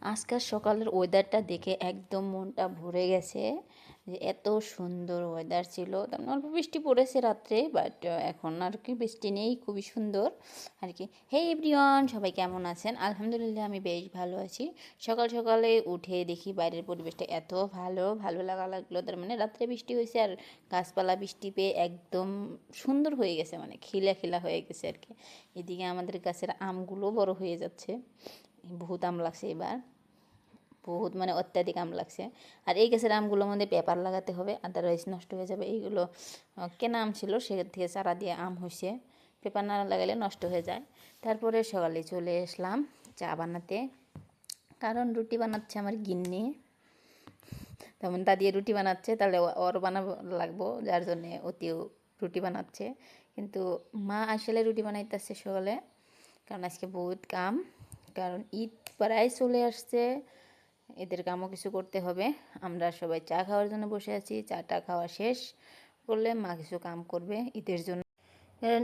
আজকের সকালের ওয়েদারটা দেখে একদম মনটা ভরে গেছে যে এত সুন্দর ওয়েদার ছিল। তেমন অল্প বৃষ্টি পড়েছে রাত্রে, বাট এখন আর কি বৃষ্টি নেই, খুবই সুন্দর আর কি। হে এভরিওয়ান, সবাই কেমন আছেন? আলহামদুলিল্লাহ আমি বেশ ভালো আছি। সকাল সকালে উঠে দেখি বাইরের পরিবেশটা এত ভালো ভালো লাগলো। তার মানে রাত্রে বৃষ্টি হয়েছে আর গাছপালা বৃষ্টি পেয়ে একদম সুন্দর হয়ে গেছে, মানে খিলা খিলা হয়ে গেছে আর কি। এদিকে আমাদের গাছের আমগুলো বড় হয়ে যাচ্ছে, বহুত আম লাগছে এবার, বহুত মানে অত্যাধিক আম লাগছে। আর এই গাছের আমগুলোর মধ্যে পেপার লাগাতে হবে, আদারওয়াইজ নষ্ট হয়ে যাবে। এইগুলো কেনা আম ছিল, সে থেকে চারা দিয়ে আম হয়েছে, পেপার না লাগালে নষ্ট হয়ে যায়। তারপরে সকালে চলে আসলাম চা বানাতে, কারণ রুটি বানাচ্ছে আমার গিন্নি। তেমন তা দিয়ে রুটি বানাচ্ছে, তাহলে ওর বানাবো লাগবো, যার জন্যে অতিও রুটি বানাচ্ছে। কিন্তু মা আসলে রুটি বানাইতেছে সকালে, কারণ আজকে বহুত কাম, কারণ ঈদ প্রায় চলে আসছে, এদের কামও কিছু করতে হবে। আমরা সবাই চা খাওয়ার জন্য বসে আছি, চাটা খাওয়া শেষ করলে মা কিছু কাম করবে ঈদের জন্য। কারণ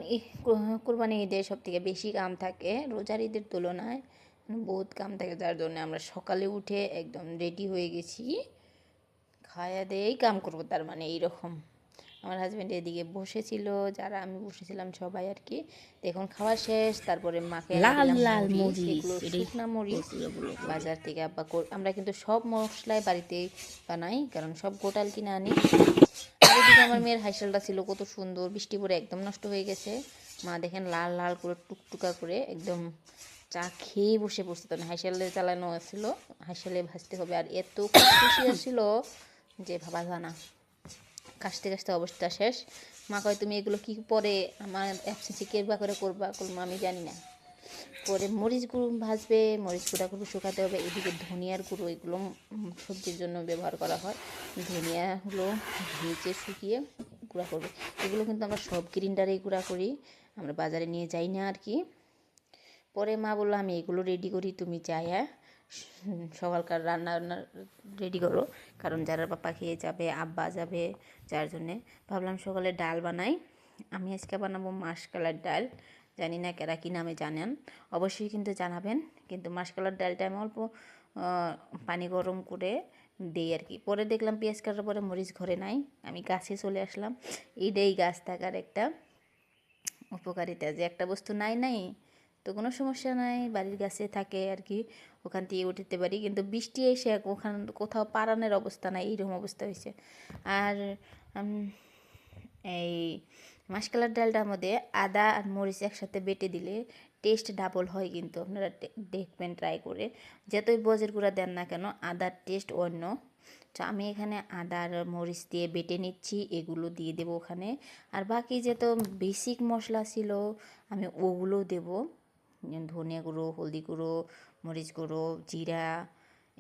কোরবানি ঈদে সব থেকে বেশি কাম থাকে রোজার ঈদের তুলনায়, বহুত কাম থাকে, যার জন্য আমরা সকালে উঠে একদম রেডি হয়ে গেছি, খাওয়া দিয়েই কাম করবো, তার মানে এইরকম। আমার হাজব্যান্ড এদিকে বসেছিল, যারা আমি বসেছিলাম সবাই আর কি। এখন খাওয়া শেষ, তারপরে মাকে এনে লাল দিলাম লাল মরিচ, মরিচ এগুলো এটাই শুকনা মরিচ বলছিল বলো করে। বাজার থেকে আব্বা আমরা কিন্তু সব মশলাই বাড়িতেই বানাই, কারণ সব গোটাল কিনে আনি। আর এদিকে আমার মেয়ের হাইসেলটা ছিল কত সুন্দর, বৃষ্টি পড়ে একদম নষ্ট হয়ে গেছে। মা দেখেন লাল লাল করে টুকটুকা করে একদম চা খেয়ে বসে পড়ছে, তখন হাইসেলে চালানো ছিল, হাইসেলে ভাজতে হবে। আর এত খুশি আসছিল যে ভাবা জানা, কাশতে কাশতে অবস্থা শেষ। মা কয় তুমি এগুলো কি পরে আমার অ্যাবসেন্সে কেরবা করে করবা, করবো আমি জানি না। পরে মরিচ গুঁড়ো ভাজবে, মরিচ গুঁড়া করবো, শুকাতে হবে। এদিকে ধনিয়ার গুঁড়ো, এগুলো সবজির জন্য ব্যবহার করা হয়। ধনিয়াগুলো ভেজে শুকিয়ে গুঁড়া করবে। এগুলো কিন্তু আমরা সব গ্রিন্ডারেই গুঁড়া করি, আমরা বাজারে নিয়ে যাই না আর কি। পরে মা বললো আমি এগুলো রেডি করি, তুমি যাইয়া সকালকার রান্না বান্না রেডি করো, কারণ যারা পাপা খেয়ে যাবে, আব্বা যাবে, যার জন্যে ভাবলাম সকালে ডাল বানাই। আমি আজকে বানাবো মাসকলার ডাল, জানি না কারা কী নামে জানেন, অবশ্যই কিন্তু জানাবেন। কিন্তু মাসকলার ডালটা আমি অল্প পানি গরম করে দিই আর কি। পরে দেখলাম পেঁয়াজ কাটার পরে মরিচ ঘরে নাই, আমি গাছে চলে আসলাম। এইটাই গাছ থাকার একটা উপকারিতা, যে একটা বস্তু নাই নাই তো কোনো সমস্যা নাই, বাড়ির গাছে থাকে আর কি, ওখান থেকে উঠতে পারি। কিন্তু বৃষ্টি এসে ওখান কোথাও পারানের অবস্থা নাই, এইরকম অবস্থা হয়েছে। আর এই মাসকলার ডালটার মধ্যে আদা আর মরিচ একসাথে বেটে দিলে টেস্ট ডাবল হয়, কিন্তু আপনারা দেখবেন ট্রাই করে। যতই বজের গুঁড়া দেন না কেন, আদার টেস্ট অন্য। তো আমি এখানে আদা আর মরিচ দিয়ে বেটে নিচ্ছি, এগুলো দিয়ে দেবো ওখানে। আর বাকি যত বেসিক মশলা ছিল আমি ওগুলো দেবো, ধনিয়া গুঁড়ো, হলদি গুঁড়ো, মরিচ গুঁড়ো, জিরা,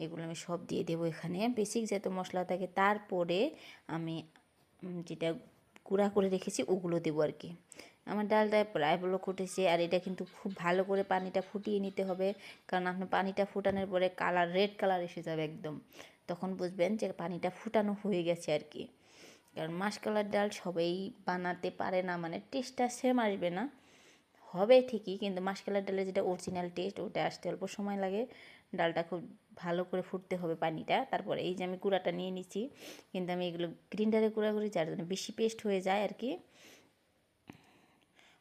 এগুলো আমি সব দিয়ে দেবো এখানে, বেসিক যত মশলা থাকে। তারপরে আমি যেটা গুঁড়া করে রেখেছি ওগুলো দেবো আর কি। আমার ডালটা প্রায় বলো ফুটেছে, আর এটা কিন্তু খুব ভালো করে পানিটা ফুটিয়ে নিতে হবে, কারণ আপনি পানিটা ফুটানোর পরে কালার রেড কালার এসে যাবে একদম, তখন বুঝবেন যে পানিটা ফুটানো হয়ে গেছে আর কি। কারণ মাসকলার ডাল সবাই বানাতে পারে না, মানে টেস্টটা সেম আসবে না, হবে ঠিকই, কিন্তু মাসকলার ডালের যেটা অরিজিনাল টেস্ট ওটা আসতে অল্প সময় লাগে। ডালটা খুব ভালো করে ফুটতে হবে পানিটা। তারপরে এই যে আমি গুঁড়াটা নিয়ে নিচ্ছি, কিন্তু আমি এগুলো গ্রিন্ডারে গুঁড়া করি, যার জন্য বেশি পেস্ট হয়ে যায় আর কি।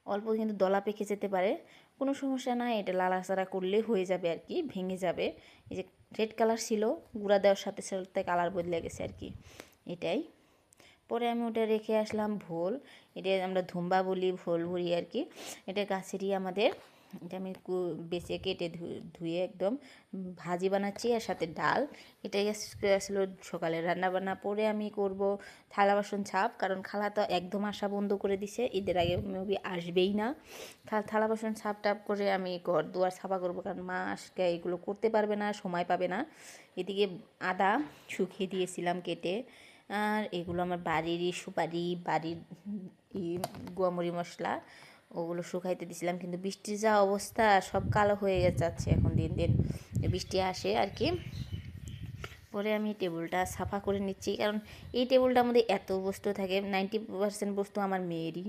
অল্প কিন্তু দলা পেকে যেতে পারে, কোনো সমস্যা নাই, এটা লাড়াচাড়া করলে হয়ে যাবে আর কি, ভেঙে যাবে। এই যে রেড কালার ছিল, গুঁড়া দেওয়ার সাথে সাথে কালার বদলে গেছে আর কি, এটাই। পরে আমি ওটা রেখে আসলাম ভোল, এটা আমরা ধুম্বা বলি, ভোল ভরি আর কি। এটা গাছেরই আমাদের, এটা আমি বেছে কেটে ধুয়ে একদম ভাজি বানাচ্ছি, আর সাথে ডাল। এটাই আসলে সকালে রান্না বান্না। পরে আমি করব থালা বাসন ছাপ, কারণ খালা তো একদম আসা বন্ধ করে দিছে, ঈদের আগে মেবি আসবেই না। থালা বাসন ছাপ টাপ করে আমি ঘর দুয়ার ছাপা করবো, কারণ মা আজকে এগুলো করতে পারবে না, সময় পাবে না। এদিকে আদা শুকিয়ে দিয়েছিলাম কেটে, আর এগুলো আমার বাড়িরই সুপারি, বাড়ির গুয়ামরি মশলা, ওগুলো শুকাইতে দিছিলাম। কিন্তু বৃষ্টির যা অবস্থা, সব কালো হয়ে যাচ্ছে এখন দিন দিন, বৃষ্টি আসে আর কি। পরে আমি টেবিলটা সাফা করে নিচ্ছি, কারণ এই টেবিলটার মধ্যে এত বস্তু থাকে, 90% বস্তু আমার মেয়েরই।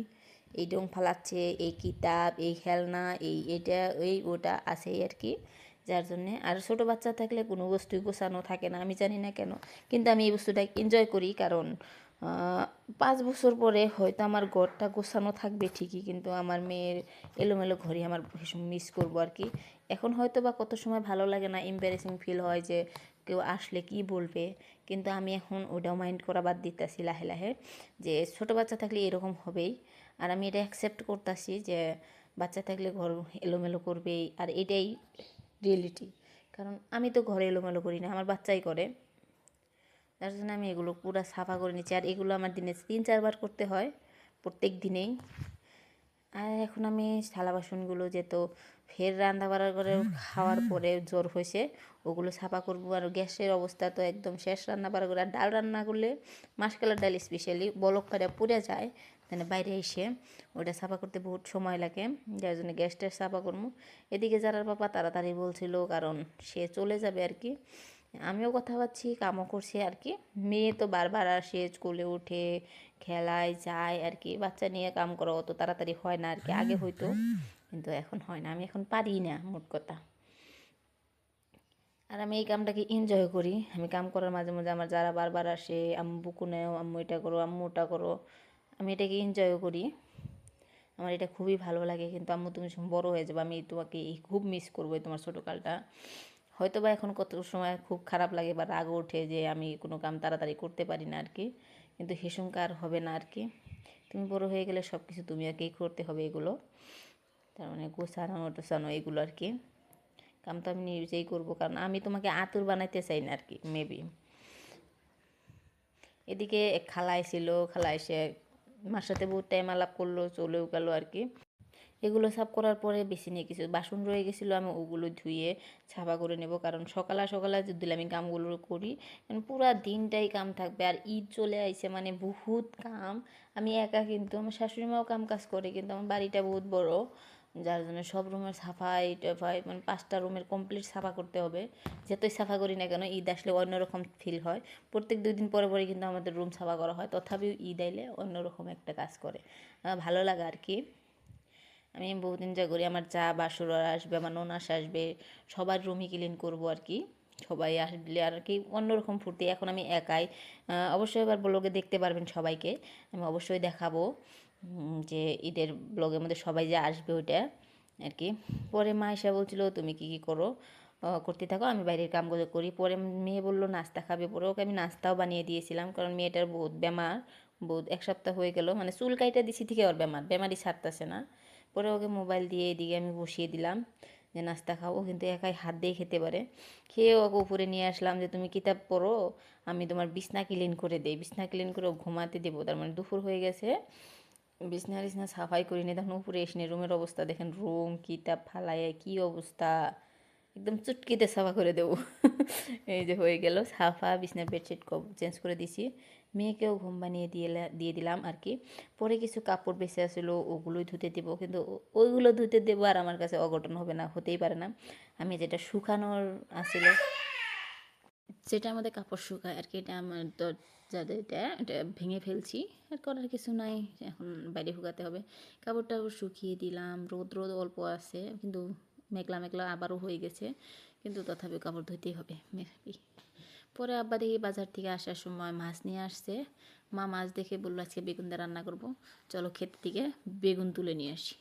এই ডোং ফালাচ্ছে, এই কিতাব, এই খেলনা, এই এটা এই ওটা আছে আর কি। যার জন্যে। আর ছোটো বাচ্চা থাকলে কোনো বস্তুই গোছানো থাকে না, আমি জানি না কেন, কিন্তু আমি এই বস্তুটা এনজয় করি। কারণ 5 বছর পরে হয়তো আমার ঘরটা গোছানো থাকবে ঠিকই, কিন্তু আমার মেয়ের এলোমেলো ঘরই আমার ভীষণ মিস করবো আর কি। এখন হয়তো বা কত সময় ভালো লাগে না, এম্বারেসিং ফিল হয় যে কেউ আসলে কি বলবে, কিন্তু আমি এখন ওটাও মাইন্ড করা বাদ দিতেছি লাহে লাহে, যে ছোটো বাচ্চা থাকলে এরকম হবেই। আর আমি এটা অ্যাকসেপ্ট করতেছি যে বাচ্চা থাকলে ঘর এলোমেলো করবেই, আর এটাই রিয়েলিটি। কারণ আমি তো ঘরে এলোমেলো করি না, আমার বাচ্চাই করে। তার জন্য আমি এগুলো পুরো সাফা করে নিচ্ছি। আর এগুলো আমার দিনে 3-4 বার করতে হয়, প্রত্যেক দিনেই। আর এখন আমি থালা বাসনগুলো যেহেতু ফের রান্না বাড়া করে খাওয়ার পরে জ্বর হয়েছে, ওগুলো সাফা করবো। আর গ্যাসের অবস্থা তো একদম শেষ, রান্না বাড়া করে। আর ডাল রান্না করলে মাসকালের ডাল স্পেশালি বলক করে পুড়ে যায়, মানে বাইরে এসে ওটা সাফা করতে বহুত সময় লাগে, যার জন্য গ্যাসটা সাফা করবো। এদিকে যারার পাপা তাড়াতাড়ি বলছিল, কারণ সে চলে যাবে আর কি। আমিও কথা পাচ্ছি, কামও করছি আর কি। মেয়ে তো বারবার আসে, স্কুলে উঠে খেলায় যায় আর কি। বাচ্চা নিয়ে কাম করা অত তাড়াতাড়ি হয় না আর কি, আগে হয়তো, কিন্তু এখন হয় না, আমি এখন পারি না মোট কথা। আর আমি এই কামটাকে এনজয় করি। আমি কাম করার মাঝে মাঝে আমার যারা বারবার আসে, আম্মু বুকু নেও, আম্মু এটা করো, আম্মু ওটা করো, আমি এটাকে এনজয়ও করি। আমার এটা খুবই ভালো লাগে। কিন্তু আম্মু তুমি যখন বড়ো হয়ে যাবে, আমি তোমাকে খুব মিস করবো তোমার ছোটোকালটা। হয়তো বা এখন কত সময় খুব খারাপ লাগে বা রাগ ওঠে যে আমি কোনো কাম তাড়াতাড়ি করতে পারি না আর কি, কিন্তু হেসুমকা আর হবে না আর কি। তুমি বড়ো হয়ে গেলে সব কিছু তুমি আর কি করতে হবে এগুলো, তার মানে গোছানো টোছানো এগুলো আর কি। কাম তো আমি নিজেই করবো, কারণ আমি তোমাকে আতুর বানাইতে চাই না আর কি মেবি। এদিকে খালা ছিল, খালা এসে মার সাথে বহুত টাইম আলাপ করলো, চলেও গেলো আর কি। এগুলো সাফ করার পরে বেশি নিয়ে কিছু বাসন রয়ে গেছিলো, আমি ওগুলো ধুয়ে ছাপা করে নেব। কারণ সকালে সকালে যদি আমি কামগুলো করি, কারণ পুরো দিনটাই কাম থাকবে। আর ঈদ চলে আইছে মানে বহুত কাম। আমি একা, কিন্তু আমার শাশুড়ি মাও কাম কাজ করে, কিন্তু আমার বাড়িটা বহুত বড়, যার জন্য সব রুমের সাফাই টাফাই, মানে 5টা রুমের কমপ্লিট সাফা করতে হবে। যতই সাফা করি না কেন, ঈদ আসলে অন্যরকম ফিল হয়। প্রত্যেক 2 দিন পরে পরে কিন্তু আমাদের রুম সাফা করা হয়, তথাপিও ঈদ আইলে অন্যরকম একটা কাজ করে, ভালো লাগে আর কি। আমি বহুত এনজয় করি। আমার যা বাসুরা আসবে, আমার ননাস আসবে, সবার রুমই ক্লিন করবো আর কি। সবাই আসলে আর কি অন্যরকম ফুর্তি। এখন আমি একাই, অবশ্যই এবার ব্লগে দেখতে পারবেন সবাইকে, আমি অবশ্যই দেখাবো যে ঈদের ব্লগের মধ্যে সবাই যে আসবে ওইটা আর কি। পরে মা এসে বলছিল তুমি কী কী করো, করতে থাকো, আমি বাইরের কামগুলো করি। পরে মেয়ে বললো নাস্তা খাবে, পরে ওকে আমি নাস্তাও বানিয়ে দিয়েছিলাম, কারণ মেয়েটার বহুত বেমার, বহুত 1 সপ্তাহ হয়ে গেল, মানে চুল কাইটা দিছি থেকে ওর বেমারই ছাড়তেছে না। পরে ওকে মোবাইল দিয়ে এদিকে আমি বসিয়ে দিলাম যে নাস্তা খাও, কিন্তু একাই হাত দিয়ে খেতে পারে। খেয়ে ওকে উপরে নিয়ে আসলাম যে তুমি কিতাব পড়ো, আমি তোমার বিছনা ক্লিন করে দিই। বিছনা ক্লিন করে ঘুমাতে দেবো, তার মানে দুপুর হয়ে গেছে, বিছনা টিছনা সাফাই করিনি। তখন উপরে এসে রুমের অবস্থা দেখেন, রুম কিতাব ফালায় কি অবস্থা, একদম চুটকিতে সাফা করে দেবো। এই যে হয়ে গেল সাফা, বিছনার বেডশিট চেঞ্জ করে দিছি, মেয়েকেও ঘুম বানিয়ে দিয়ে দিলাম আর কি। পরে কিছু কাপড় বেঁচে আসলো, ওগুলোই ধুতে দেবো, কিন্তু ওইগুলো ধুতে দেবো আর আমার কাছে অঘটন হবে না, হতেই পারে না। আমি যেটা শুকানোর আসলো, যেটা আমাদের কাপড় শুকায় আর কি, এটা আমার যাদের এটা ভেঙে ফেলছি, আর করার কিছু নাই, এখন বাইরে শুকাতে হবে। কাপড়টা শুকিয়ে দিলাম, রোদ রোদ অল্প আছে, কিন্তু মেঘলা মেঘলা আবারও হয়ে গেছে, কিন্তু তথাপি কাপড় ধুতেই হবে মেবি। পরে আব্বা দেখি বাজার থেকে আসার সময় মাছ নিয়ে আসছে। মা মাছ দেখে বললো আজকে বেগুন দিয়ে রান্না করবো, চলো ক্ষেত থেকে বেগুন তুলে নিয়ে আসি।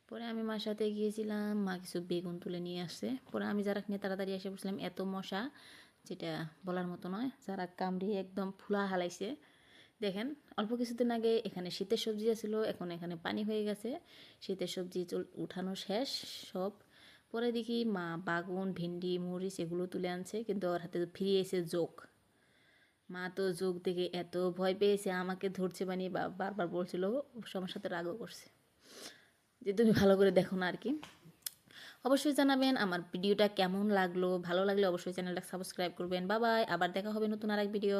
পরে আমি মার সাথে গিয়েছিলাম, মা কিছু বেগুন তুলে নিয়ে আসছে। পরে আমি যারা নিয়ে তাড়াতাড়ি এসে বসলাম, এত মশা যেটা বলার মতো নয়, যারা কামড়িয়ে একদম ফুলা হালাইছে। দেখেন অল্প কিছুদিন আগে এখানে শীতের সবজি ছিল, এখন এখানে পানি হয়ে গেছে, শীতের সবজি উঠানো শেষ সব। পরে দেখি মা বাগুন, ভেন্ডি, মরিচ এগুলো তুলে আনছে, কিন্তু ওর হাতে ফিরিয়ে এসে জোক। মা তো জোক দেখে এত ভয় পেয়েছে, আমাকে ধরছে বানিয়ে বারবার বলছিল, আমার সাথে রাগও করছে যে তুমি ভালো করে দেখো না আর কি। অবশ্যই জানাবেন আমার ভিডিওটা কেমন লাগলো, ভালো লাগলে অবশ্যই চ্যানেলটা সাবস্ক্রাইব করবেন। বাই বাই, আবার দেখা হবে নতুন আরেক ভিডিও।